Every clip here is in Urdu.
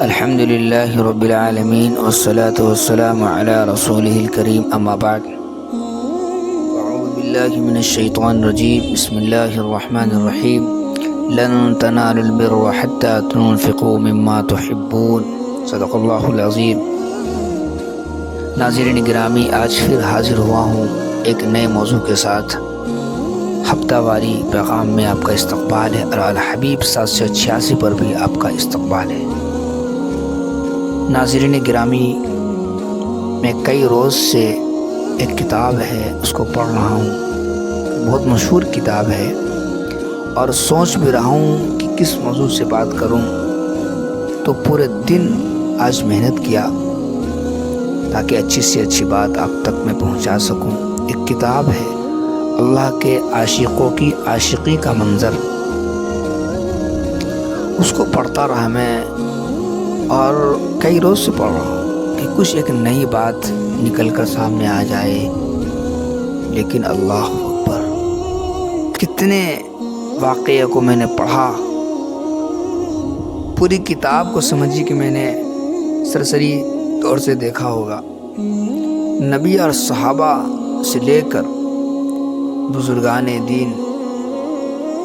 الحمد لله رب العالمين والصلاة والسلام على رسوله الكريم أما بعد أعوذ بالله من الشيطان الرجيم بسم الله الرحمن الرحيم لن تنالوا البر حتى تنفقوا مما تحبون صدق اللہ العظیم۔ ناظرین گرامی، آج پھر حاضر ہوا ہوں ایک نئے موضوع کے ساتھ۔ ہفتہ واری پیغام میں آپ کا استقبال ہے اور الحبیب 786 پر بھی آپ کا استقبال ہے۔ ناظرین گرامی، میں کئی روز سے ایک کتاب ہے اس کو پڑھ رہا ہوں، بہت مشہور کتاب ہے، اور سوچ بھی رہا ہوں کہ کس موضوع سے بات کروں، تو پورے دن آج محنت کیا تاکہ اچھی سے اچھی بات آپ تک میں پہنچا سکوں۔ ایک کتاب ہے اللہ کے عاشقوں کی عاشقی کا منظر، اس کو پڑھتا رہا میں اور کئی روز سے پڑھ رہا ہوں کہ کچھ ایک نئی بات نکل کر سامنے آ جائے، لیکن اللہ اکبر، کتنے واقعے کو میں نے پڑھا، پوری کتاب کو سمجھی کہ میں نے سرسری طور سے دیکھا ہوگا، نبی اور صحابہ سے لے کر بزرگان دین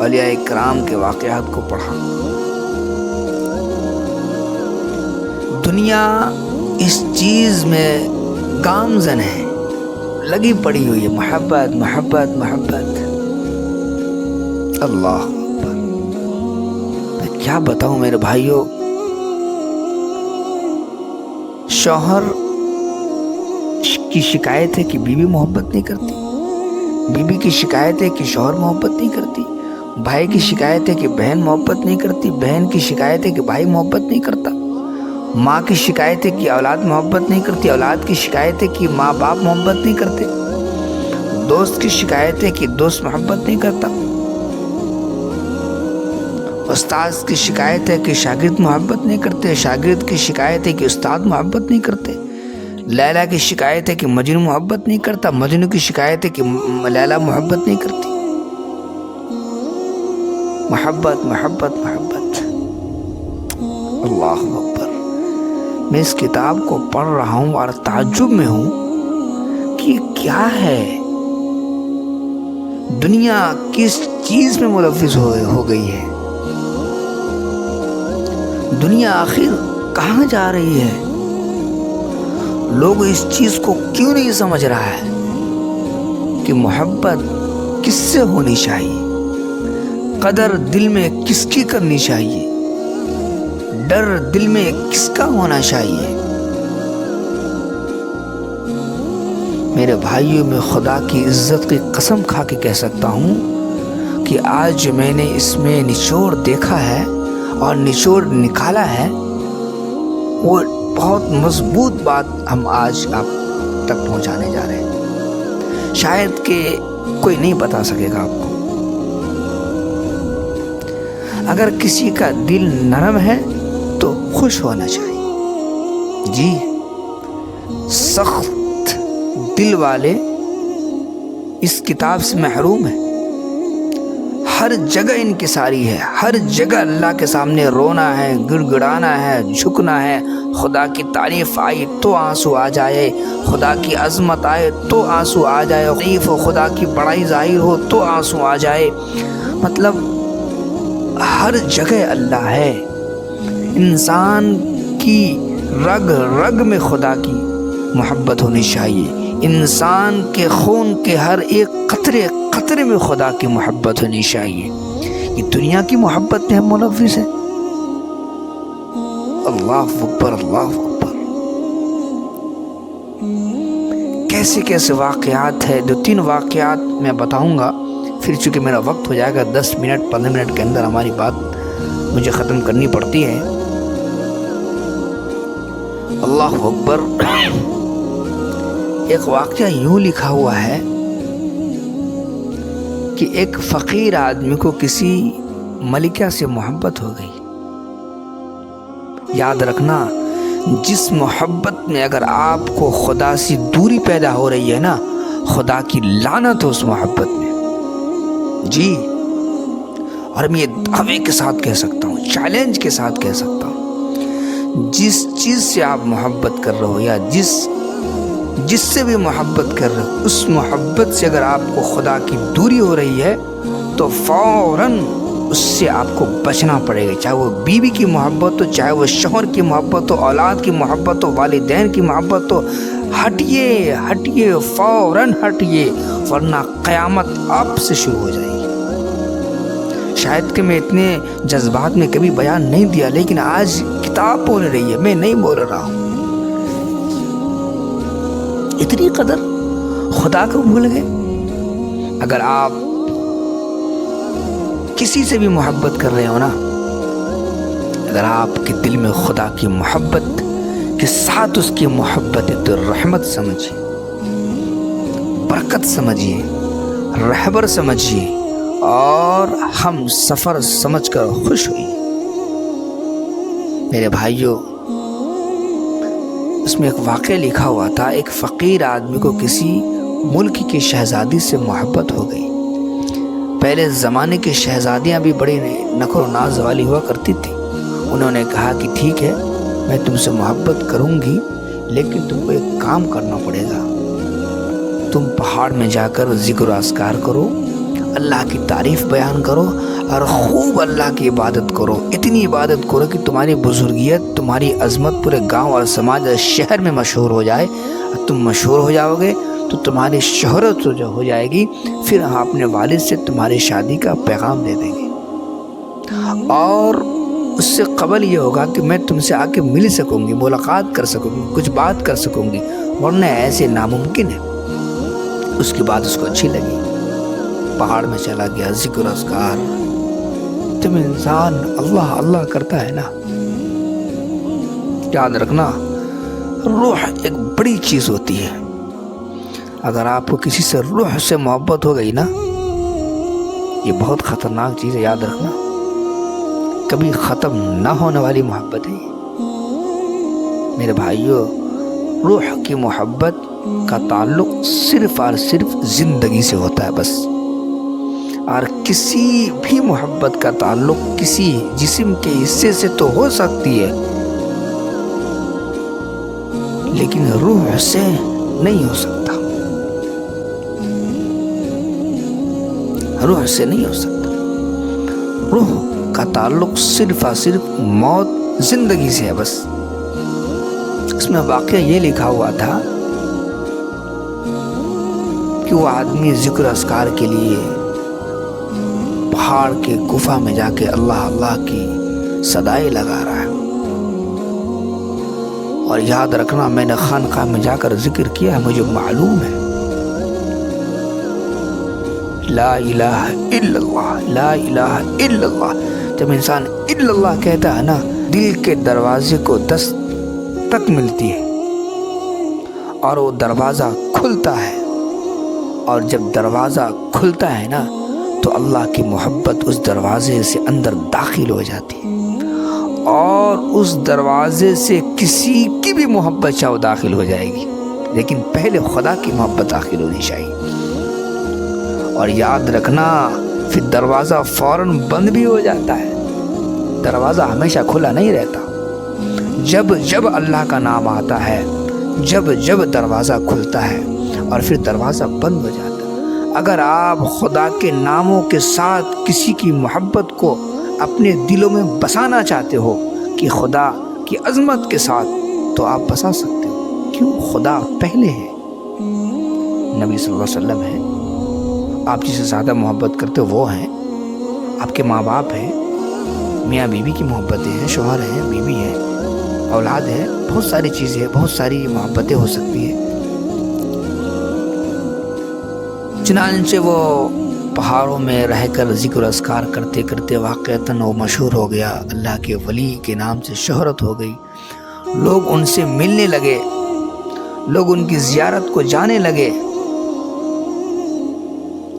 اولیاء کرام کے واقعات کو پڑھا۔ دنیا اس چیز میں گامزن ہے، لگی پڑی ہوئی ہے، محبت محبت محبت۔ اللہ اکبر، میں کیا بتاؤں میرے بھائیوں، شوہر کی شکایت ہے کہ بیوی محبت نہیں کرتی، بیوی کی شکایت ہے کہ شوہر محبت نہیں کرتی، بھائی کی شکایت ہے کہ بہن محبت نہیں کرتی، بہن کی شکایت ہے کہ بھائی محبت نہیں کرتا، ماں کی شکایت ہے کہ اولاد محبت نہیں کرتی، اولاد کی شکایت ہے کہ ماں باپ محبت نہیں کرتے، دوست کی شکایت ہے کہ دوست محبت نہیں کرتا، استاد کی شکایت ہے کہ شاگرد محبت نہیں کرتے، شاگرد کی شکایت ہے کہ استاد محبت نہیں کرتے، لیلا کی شکایت ہے کہ مجنو محبت نہیں کرتا، مجنو کی شکایت ہے کہ لیلا محبت نہیں کرتی۔ محبت محبت محبت، اللہ اکبر۔ میں اس کتاب کو پڑھ رہا ہوں اور تعجب میں ہوں کہ کیا ہے، دنیا کس چیز میں ملوث ہو گئی ہے، دنیا آخر کہاں جا رہی ہے، لوگ اس چیز کو کیوں نہیں سمجھ رہا ہے کہ محبت کس سے ہونی چاہیے، قدر دل میں کس کی کرنی چاہیے، ڈر دل میں کس کا ہونا چاہیے۔ میرے بھائیوں، میں خدا کی عزت کی قسم کھا کے کہہ سکتا ہوں کہ آج میں نے اس میں نچوڑ دیکھا ہے اور نچوڑ نکالا ہے، وہ بہت مضبوط بات ہم آج آپ تک پہنچانے جا رہے ہیں، شاید کہ کوئی نہیں بتا سکے گا آپ کو۔ اگر کسی کا دل نرم ہے تو خوش ہونا چاہیے، جی، سخت دل والے اس کتاب سے محروم ہیں، ہر جگہ انکساری ہے، ہر جگہ اللہ کے سامنے رونا ہے، گڑ گڑانا ہے، جھکنا ہے، خدا کی تعریف آئی تو آنسو آ جائے، خدا کی عظمت آئے تو آنسو آ جائے، تعریف ہو، خدا کی بڑائی ظاہر ہو تو آنسو آ جائے، مطلب ہر جگہ اللہ ہے۔ انسان کی رگ رگ میں خدا کی محبت ہونی چاہیے، انسان کے خون کے ہر ایک قطرے قطرے میں خدا کی محبت ہونی چاہیے۔ یہ دنیا کی محبت میں ہم ملوث ہیں۔ اللہ اکبر، اللہ اکبر، کیسے کیسے واقعات ہیں، 2-3 واقعات میں بتاؤں گا، پھر چونکہ میرا وقت ہو جائے گا، 10 منٹ 15 منٹ کے اندر ہماری بات مجھے ختم کرنی پڑتی ہے۔ اللہ اکبر۔ ایک واقعہ یوں لکھا ہوا ہے کہ ایک فقیر آدمی کو کسی ملکہ سے محبت ہو گئی۔ یاد رکھنا، جس محبت میں اگر آپ کو خدا سے دوری پیدا ہو رہی ہے نا، خدا کی لعنت ہو اس محبت میں، جی، اور میں یہ دعوے کے ساتھ کہہ سکتا ہوں، چیلنج کے ساتھ کہہ سکتا ہوں، جس چیز سے آپ محبت کر رہے ہو یا جس سے بھی محبت کر رہے ہو، اس محبت سے اگر آپ کو خدا کی دوری ہو رہی ہے تو فوراً اس سے آپ کو بچنا پڑے گا، چاہے وہ بیوی کی محبت ہو، چاہے وہ شوہر کی محبت ہو، اولاد کی محبت ہو، والدین کی محبت ہو، ہٹیے فوراً ہٹیے، ورنہ قیامت آپ سے شروع ہو جائے گی۔ شاید کہ میں اتنے جذبات میں کبھی بیان نہیں دیا، لیکن آج کتاب بول رہی ہے، میں نہیں بول رہا ہوں۔ اتنی قدر خدا کو بھول گئے۔ اگر آپ کسی سے بھی محبت کر رہے ہو نا، اگر آپ کے دل میں خدا کی محبت کے ساتھ اس کی محبت ہے تو رحمت سمجھیے، برکت سمجھیے، رہبر سمجھیے اور ہم سفر سمجھ کر خوش ہوئیے۔ میرے بھائیوں، اس میں ایک واقعہ لکھا ہوا تھا، ایک فقیر آدمی کو کسی ملک کی شہزادی سے محبت ہو گئی۔ پہلے زمانے کی شہزادیاں بھی بڑی نخر و ناز والی ہوا کرتی تھی۔ انہوں نے کہا کہ ٹھیک ہے، میں تم سے محبت کروں گی، لیکن تم کو ایک کام کرنا پڑے گا۔ تم پہاڑ میں جا کر ذکر و اذکار کرو، اللہ کی تعریف بیان کرو اور خوب اللہ کی عبادت کرو، اتنی عبادت کرو کہ تمہاری بزرگیت، تمہاری عظمت پورے گاؤں اور سماج اور شہر میں مشہور ہو جائے۔ تم مشہور ہو جاؤ گے تو تمہاری شہرت جو ہو جائے گی، پھر ہم اپنے والد سے تمہاری شادی کا پیغام دے دیں گے، اور اس سے قبل یہ ہوگا کہ میں تم سے آ کے مل سکوں گی، ملاقات کر سکوں گی، کچھ بات کر سکوں گی، ورنہ ایسے ناممکن ہے۔ اس کی بات اس کو اچھی لگی، پہاڑ میں چلا گیا، ذکر اذکار۔ جب انسان اللہ اللہ کرتا ہے نا، یاد رکھنا روح ایک بڑی چیز ہوتی ہے۔ اگر آپ کو کسی سے روح سے محبت ہو گئی نا، یہ بہت خطرناک چیز ہے، یاد رکھنا، کبھی ختم نہ ہونے والی محبت ہے۔ میرے بھائیوں، روح کی محبت کا تعلق صرف اور صرف زندگی سے ہوتا ہے بس، اور کسی بھی محبت کا تعلق کسی جسم کے حصے سے تو ہو سکتی ہے، لیکن روح سے نہیں ہو سکتا، روح سے نہیں ہو سکتا۔ روح کا تعلق صرف اور صرف موت زندگی سے ہے بس۔ اس میں واقعہ یہ لکھا ہوا تھا کہ وہ آدمی ذکر اذکار کے لیے پہاڑ کے گفا میں جا کے اللہ اللہ کی صدائیں لگا رہا ہے، اور یاد رکھنا، میں نے خانقاہ میں جا کر ذکر کیا ہے، مجھے معلوم ہے لا الہ الا اللہ، لا الہ الا اللہ۔ جب انسان الا اللہ کہتا ہے نا، دل کے دروازے کو دست تک ملتی ہے اور وہ دروازہ کھلتا ہے، اور جب دروازہ کھلتا ہے نا تو اللہ کی محبت اس دروازے سے اندر داخل ہو جاتی ہے، اور اس دروازے سے کسی کی بھی محبت چاہو داخل ہو جائے گی، لیکن پہلے خدا کی محبت داخل ہونی چاہیے۔ اور یاد رکھنا، پھر دروازہ فوراً بند بھی ہو جاتا ہے، دروازہ ہمیشہ کھلا نہیں رہتا۔ جب جب اللہ کا نام آتا ہے، جب جب دروازہ کھلتا ہے اور پھر دروازہ بند ہو جاتا ہے۔ اگر آپ خدا کے ناموں کے ساتھ کسی کی محبت کو اپنے دلوں میں بسانا چاہتے ہو کہ خدا کی عظمت کے ساتھ، تو آپ بسا سکتے ہو، کیوں؟ خدا پہلے ہے، نبی صلی اللہ علیہ وسلم ہے، آپ جس سے زیادہ محبت کرتے ہو وہ ہیں، آپ کے ماں باپ ہیں، میاں بیوی کی محبتیں ہیں، شوہر ہیں، بیوی ہے، اولاد ہے، بہت ساری چیزیں ہیں، بہت ساری محبتیں ہو سکتی ہیں۔ چنانچہ وہ پہاڑوں میں رہ کر ذکر اذکار کرتے کرتے واقعتاً وہ مشہور ہو گیا، اللہ کے ولی کے نام سے شہرت ہو گئی، لوگ ان سے ملنے لگے، لوگ ان کی زیارت کو جانے لگے۔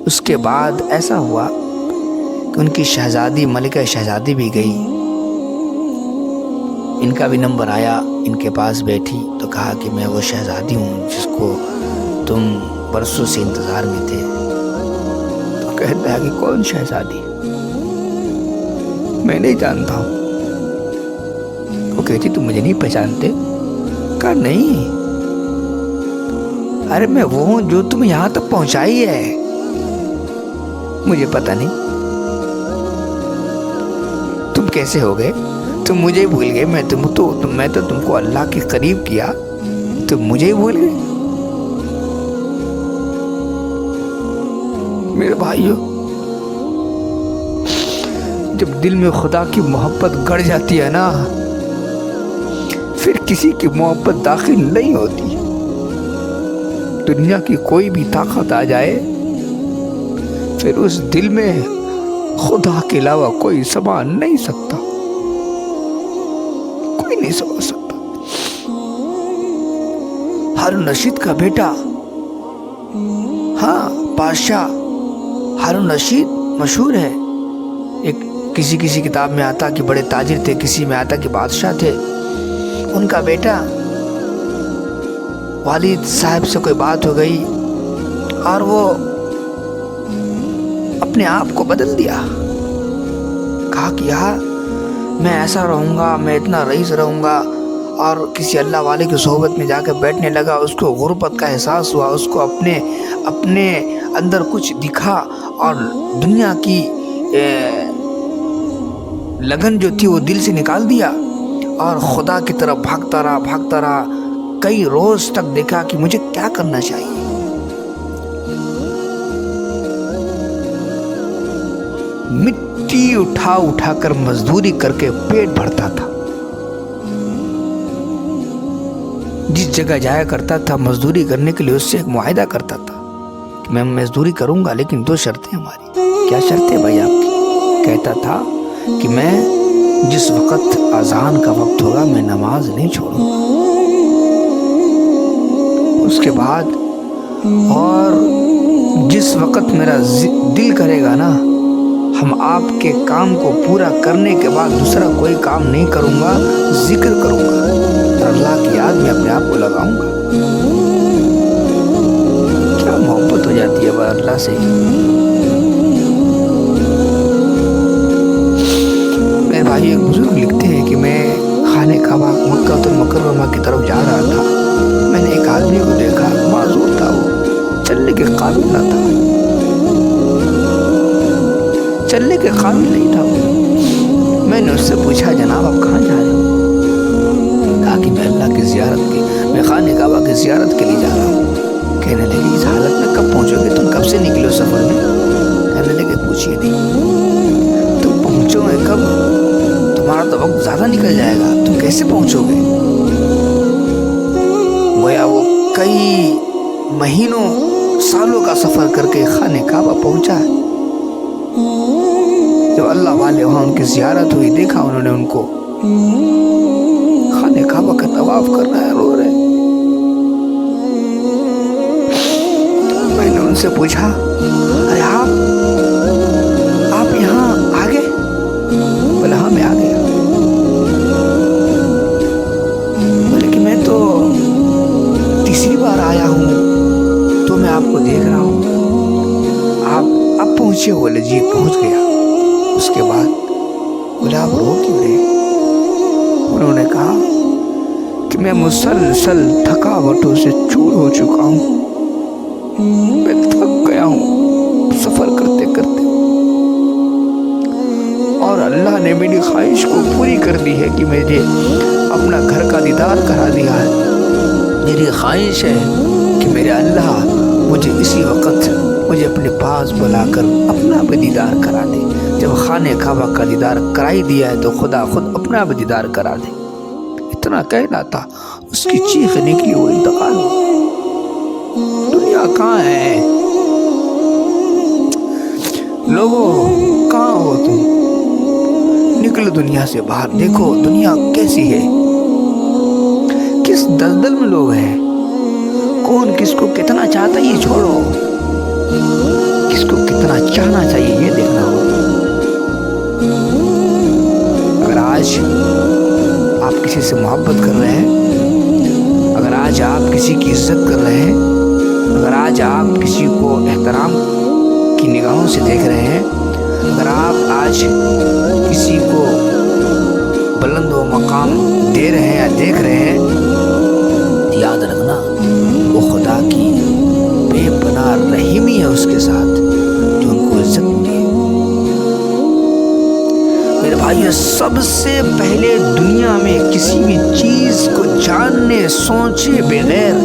اس کے بعد ایسا ہوا کہ ان کی شہزادی، ملکہ شہزادی بھی گئی، ان کا بھی نمبر آیا، ان کے پاس بیٹھی تو کہا کہ میں وہ شہزادی ہوں جس کو تم برسوں سے انتظار میں تھے۔ تو کہتا ہے کہ کون شہزادی؟ میں نہیں جانتا ہوں۔ وہ کہتی تم مجھے نہیں پہچانتے؟ کہا نہیں، ارے میں وہ ہوں جو تم یہاں تک پہنچائی ہے، مجھے پتہ نہیں تم کیسے ہو گئے، تم مجھے ہی بھول گئے، میں تو تم کو اللہ کے قریب کیا، تم مجھے ہی بھول گئے۔ میرے بھائیو، جب دل میں خدا کی محبت گڑ جاتی ہے نا، پھر کسی کی محبت داخل نہیں ہوتی۔ دنیا کی کوئی بھی طاقت آ جائے، پھر اس دل میں خدا کے علاوہ کوئی سما نہیں سکتا، کوئی نہیں سما سکتا۔ ہارون رشید کا بیٹا، ہاں بادشاہ ہارون رشید مشہور ہے، ایک کسی کتاب میں آتا کہ بڑے تاجر تھے، کسی میں آتا کہ بادشاہ تھے۔ ان کا بیٹا، والد صاحب سے کوئی بات ہو گئی اور وہ اپنے آپ کو بدل دیا، کہا کہ یار میں ایسا رہوں گا، میں اتنا رئیس رہوں گا، اور کسی اللہ والے کی صحبت میں جا کے بیٹھنے لگا۔ اس کو غربت کا احساس ہوا، اس کو اپنے اندر کچھ دکھا، اور دنیا کی لگن جو تھی وہ دل سے نکال دیا، اور خدا کی طرف بھاگتا رہا۔ کئی روز تک دیکھا کہ مجھے کیا کرنا چاہیے۔ مٹی اٹھا کر مزدوری کر کے پیٹ بھرتا تھا۔ جس جگہ جایا کرتا تھا مزدوری کرنے کے لیے، اس سے ایک معاہدہ کرتا تھا کہ میں مزدوری کروں گا، لیکن 2 شرطیں ہماری۔ کیا شرطیں بھائی آپ کی؟ کہتا تھا کہ میں جس وقت اذان کا وقت ہوگا میں نماز نہیں چھوڑوں گا، اس کے بعد اور جس وقت میرا دل کرے گا نا، ہم آپ کے کام کو پورا کرنے کے بعد دوسرا کوئی کام نہیں کروں گا، ذکر کروں گا اور اللہ کی یاد میں اپنے آپ کو لگاؤں گا۔ کیا محبت ہو جاتی ہے اللہ سے۔ میرے بھائی ایک بزرگ لکھتے ہیں کہ میں خانہ کعبہ مکہ المکرمہ کی طرف جا رہا تھا، میں نے ایک آدمی کو دیکھا، معذور تھا، وہ چلنے کے قابل نہ تھا، چلنے کے قابل نہیں تھا وہ۔ میں نے اس سے پوچھا جناب آپ کہاں جا رہے ہو؟ کہا کہ میں اللہ کی زیارت کی، میں خانہ کعبہ کی زیارت کے لیے جا رہا ہوں۔ کہنے لگے اس حالت میں کب پہنچو گے؟ تم کب سے نکلے ہو سفر میں؟ کہنے لگے پوچھئے نہیں، تم پہنچو گے کب؟ تمہارا تو وقت زیادہ نکل جائے گا، تم کیسے پہنچو گے؟ گویا وہ کئی مہینوں سالوں کا سفر کر کے خانہ کعبہ پہنچا ہے۔ جب اللہ والے وہاں ان کی زیارت ہوئی، دیکھا انہوں نے ان کو خانہ کعبہ کا طواف کر رہا ہے، رو رہے۔ میں نے ان سے پوچھا ارے آپ یہاں آ گئے؟ بولا ہاں میں آ گیا۔ بولے کہ میں تو تیسری بار آیا ہوں تو میں آپ کو دیکھ رہا ہوں، آپ پہنچے؟ بولے جی پہنچ گیا۔ اس کے بعد بولے آپ رو کیوں رہے؟ انہوں نے کہا کہ میں مسلسل تھکاوٹوں سے چور ہو چکا ہوں، میں تھک گیا ہوں سفر کرتے کرتے، اور اللہ نے میری خواہش کو پوری کر دی ہے کہ مجھے اپنا گھر کا دیدار کرا دیا ہے۔ میری خواہش ہے کہ میرے اللہ مجھے اسی وقت مجھے اپنے پاس بلا کر اپنا بھی دیدار کرا دے۔ جب خانہ کعبہ کا دیدار کرا ہی دیا ہے تو خدا خود اپنا بھی دیدار کرا دے۔ اتنا کہنا تھا، اس کی چیخ نکلی، وہ انتقال ہو۔ دنیا کہاں ہے؟ لوگوں کہاں ہو تم؟ نکلو دنیا سے باہر، دیکھو دنیا کیسی ہے، کس دلدل میں لوگ ہیں، کون کس کو کتنا چاہتا ہے یہ چھوڑو، کس کو کتنا چاہنا چاہیے یہ دیکھنا ہو۔ اگر آج آپ کسی سے محبت کر رہے ہیں، اگر آج آپ کسی کی عزت کر رہے ہیں، اگر آج آپ کسی کو احترام کی نگاہوں سے دیکھ رہے ہیں، اگر آپ آج کسی کو بلند و مقام دے رہے ہیں یا دیکھ رہے ہیں، یاد رکھنا وہ خدا کی بے پناہ رحیمی ہے اس کے ساتھ جو ان کو عزت دی۔ میرے بھائیو، سب سے پہلے دنیا میں کسی بھی چیز کو جاننے سوچے بغیر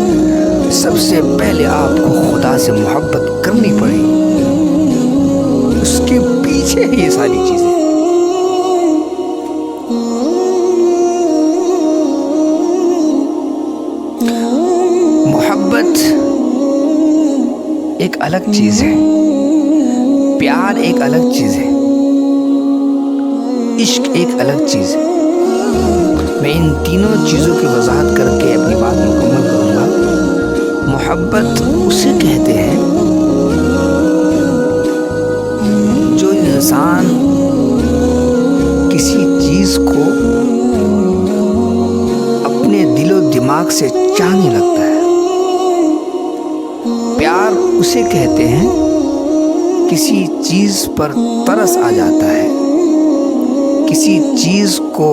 سب سے پہلے آپ کو خدا سے محبت کرنی پڑے گی، اس کے پیچھے ہے یہ ساری چیزیں۔ محبت ایک الگ چیز ہے، پیار ایک الگ چیز ہے، عشق ایک الگ چیز ہے۔ میں ان تینوں چیزوں کی وضاحت کر کے اپنی بات مکمل کروں گا۔ محبت اسے کہتے ہیں جو انسان کسی چیز کو اپنے دل و دماغ سے چاہنے لگتا ہے۔ پیار اسے کہتے ہیں کسی چیز پر ترس آ جاتا ہے، کسی چیز کو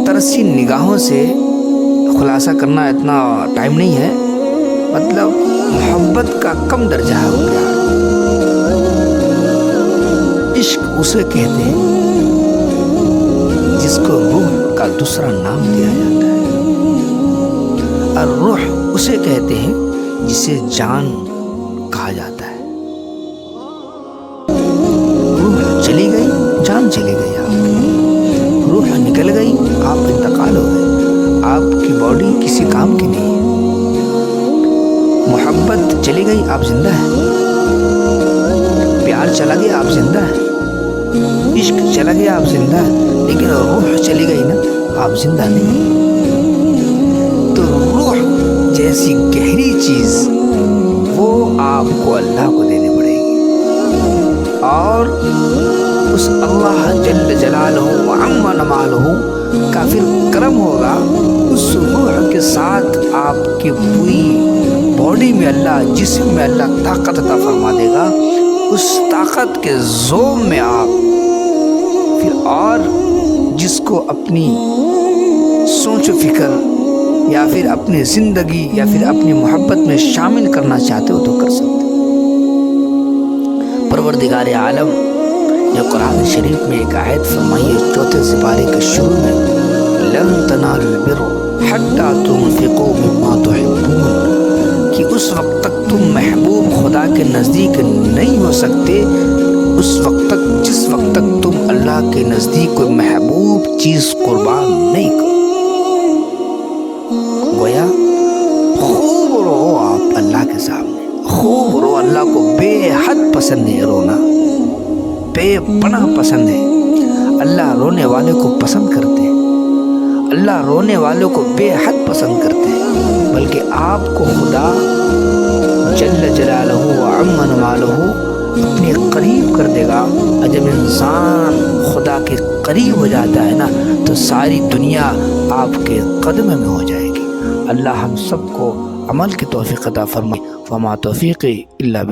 ترسی نگاہوں سے خلاصہ کرنا اتنا ٹائم نہیں ہے، مطلب محبت کا کم درجہ ہے وہ پیار۔ عشق اسے کہتے ہیں جس کو روح کا دوسرا نام دیا جاتا ہے، اور روح اسے کہتے ہیں جسے جان کہا جاتا ہے۔ روح چلی گئی، جان چلی گئی، آپ کی روح نکل گئی، آپ انتقال ہو گئے، آپ کی باڈی کسی کام کی نہیں ہے۔ محبت چلی گئی، آپ زندہ ہیں۔ پیار چلا گیا، آپ زندہ ہیں۔ عشق چلا گیا، آپ زندہ ہیں، لیکن روح چلی گئی نا، آپ زندہ نہیں۔ تو روح جیسی گہری چیز وہ آپ کو اللہ کو دینی پڑے گی، اور اس اللہ جل جلالہ وعم نمالہ کا پھر کرم ہوگا، اس روح کے ساتھ آپ کی پوری باڈی میں اللہ، جسم میں اللہ طاقت عطا فرما دے گا۔ اس طاقت کے زوم میں آپ پھر اور جس کو اپنی سوچ و فکر یا پھر اپنی زندگی یا پھر اپنی محبت میں شامل کرنا چاہتے ہو تو کر سکتے۔ پروردگار عالم جو قرآن شریف میں ایک آیت فرمائی ہے 4 سپارے کے شروع میں، لن تنالوا البر حتی تنفقوا مما تحبون، کہ اس وقت تک تم محبوب خدا کے نزدیک نہیں ہو سکتے اس وقت تک جس وقت تک تم اللہ کے نزدیک کوئی محبوب چیز قربان نہیں کرو۔ گویا خوب رو آپ اللہ کے سامنے، خوب رو، اللہ کو بے حد پسند ہے رونا، بے پناہ پسند ہے۔ اللہ رونے والے کو پسند کرتے ہیں، اللہ رونے والوں کو بے حد پسند کرتے ہیں، بلکہ آپ کو خدا جل جلالہ وعم نمالہ اپنے قریب کر دے گا۔ اور جب انسان خدا کے قریب ہو جاتا ہے نا تو ساری دنیا آپ کے قدم میں ہو جائے گی۔ اللہ ہم سب کو عمل کی توفیق عطا فرمائے۔ وما توفیقی الا باللہ۔